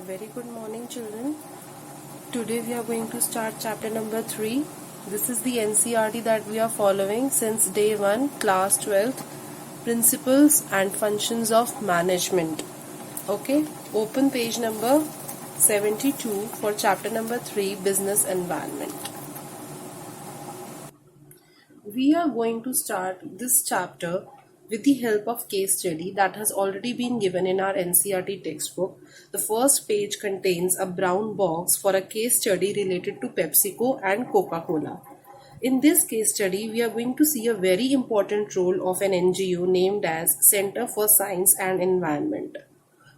Very good morning, children. Today we are going to start chapter number 3. This is the NCERT that we are following since day 1, class 12th, Principles and Functions of Management. Okay, open page number 72 for chapter number 3, Business Environment. We are going to start this chapter with the help of case study that has already been given in our NCERT textbook. The first page contains a brown box for a case study related to PepsiCo and Coca-Cola. In this case study, we are going to see a very important role of an NGO named as Center for Science and Environment.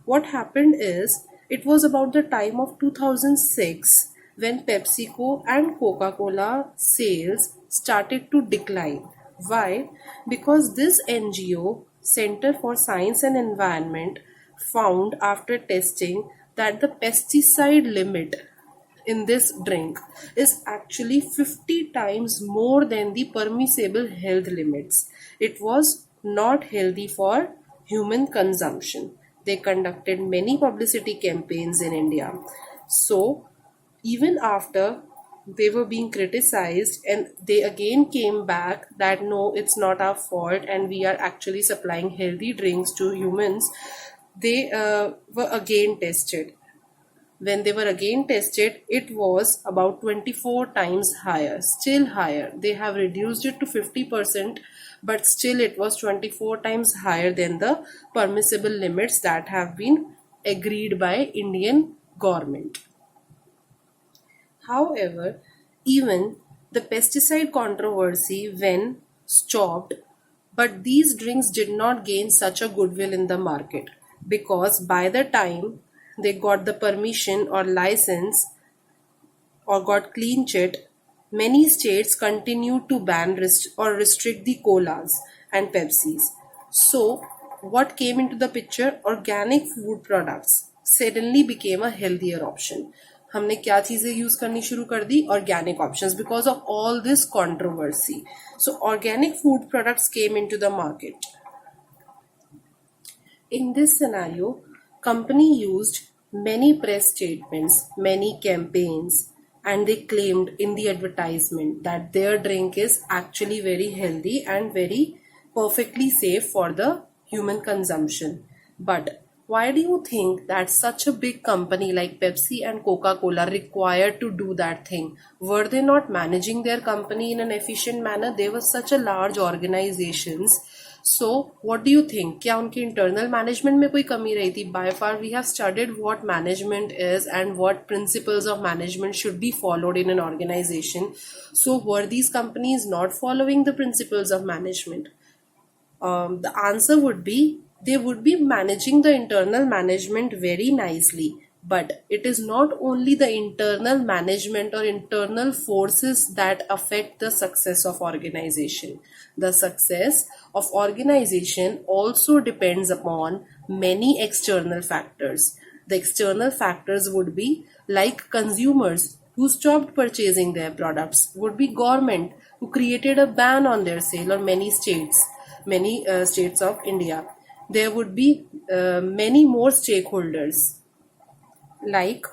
What happened is, it was about the time of 2006 when PepsiCo and Coca-Cola sales started to decline. Why? Because this NGO, Center for Science and Environment, found after testing that the pesticide limit in this drink is actually 50 times more than the permissible health limits. It was not healthy for human consumption. They conducted many publicity campaigns in India. So, even after they were being criticized and they again came back that no, it's not our fault and we are actually supplying healthy drinks to humans, they were again tested. When they were again tested, it was about 24 times higher, still higher. They have reduced it to 50%, but still it was 24 times higher than the permissible limits that have been agreed by Indian government. However, even the pesticide controversy when stopped, but these drinks did not gain such a goodwill in the market because by the time they got the permission or license or got clean chit, many states continued to ban or restrict the colas and Pepsis. So, what came into the picture? Organic food products suddenly became a healthier option. हमने क्या चीजें use करनी शुरू कर दी? Organic options because of all this controversy. So, organic food products came into the market. In this scenario, company used many press statements, many campaigns, and they claimed in the advertisement that their drink is actually very healthy and very perfectly safe for the human consumption. But why do you think that such a big company like Pepsi and Coca-Cola required to do that thing? Were they not managing their company in an efficient manner? They were such a large organizations. So, what do you think? क्या उनके internal management में कोई कमी रही थी? By far, we have studied what management is and what principles of management should be followed in an organization. So, were these companies not following the principles of management? The answer would be they would be managing the internal management very nicely. But it is not only the internal management or internal forces that affect the success of organization. The success of organization also depends upon many external factors. The external factors would be like consumers who stopped purchasing their products, would be government who created a ban on their sale, or many states of India. There would be many more stakeholders like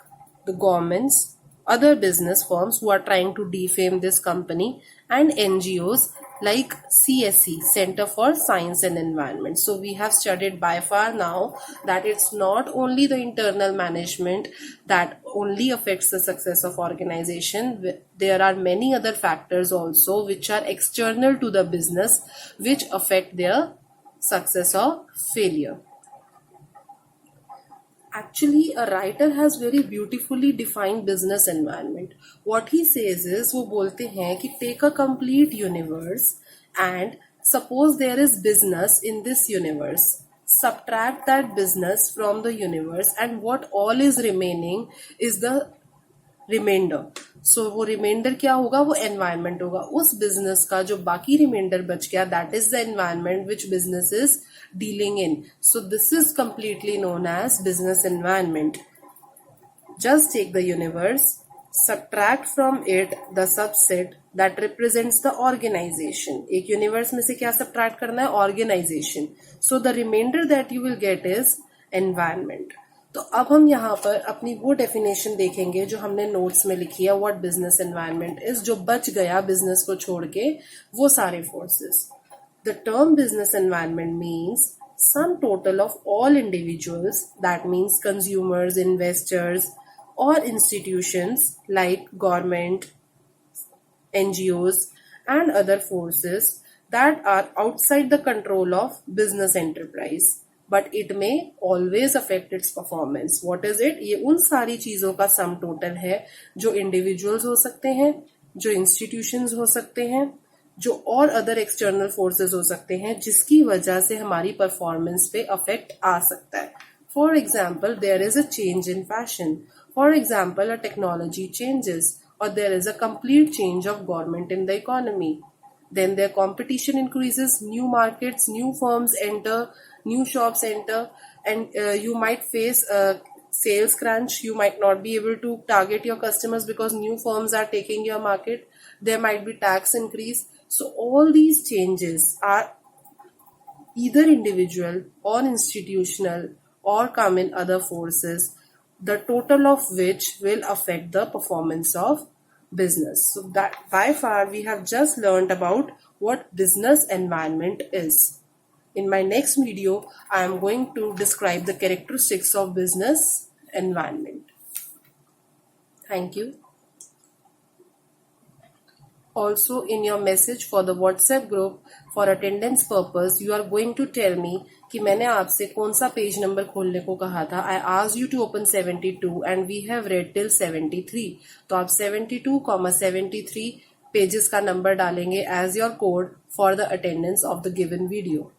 the governments, other business firms who are trying to defame this company, and NGOs like CSE, Center for Science and Environment. So we have studied by far now that it's not only the internal management that only affects the success of organization. There are many other factors also which are external to the business which affect their success or failure. Actually, a writer has very beautifully defined business environment. What he says is, वो बोलते हैं कि take a complete universe and suppose there is business in this universe. Subtract that business from the universe and what all is remaining is the reminder. So वो reminder क्या होगा? वो environment होगा. उस बिजनेस का जो बाकी रिमाइंडर बच गया, that is the environment which business is dealing in. So this is completely known as business environment. Just take the universe, subtract from it the subset that represents the organization. एक universe में से क्या subtract करना है? Organization. So the remainder that you will get is environment. तो अब हम यहाँ पर अपनी वो डेफिनेशन देखेंगे जो हमने नोट्स में लिखी है, व्हाट बिजनेस एनवायरनमेंट इज, जो बच गया बिजनेस को छोड़ के वो सारे forces. The term business environment means sum total of all individuals, that means consumers, investors, or institutions like government, NGOs, and other forces that are outside the control of business enterprise. But it may always affect its performance. What is it? ये उन सारी चीजों का sum total है जो individuals हो सकते हैं, जो इंस्टीट्यूशंस हो सकते हैं, जो और अदर एक्सटर्नल फोर्सेस हो सकते हैं, जिसकी वजह से हमारी परफॉर्मेंस पे अफेक्ट आ सकता है. For example, there is a change in fashion. For example, a technology changes, or there is a complete change of government in the economy. Then their competition increases, new markets, new firms enter, new shops enter, and you might face a sales crunch. You might not be able to target your customers because new firms are taking your market. There might be tax increase. So all these changes are either individual or institutional or come in other forces, the total of which will affect the performance of business. So that by far we have just learned about what business environment is. In my next video, I am going to describe the characteristics of business environment. Thank you. Also, in your message for the WhatsApp group for attendance purpose, you are going to tell me कि मैंने आपसे कौन सा page number खोलने को कहा था. I asked you to open 72 and we have read till 73. तो आप 72,73 पेजेस का नंबर डालेंगे as your code for the attendance of the given video.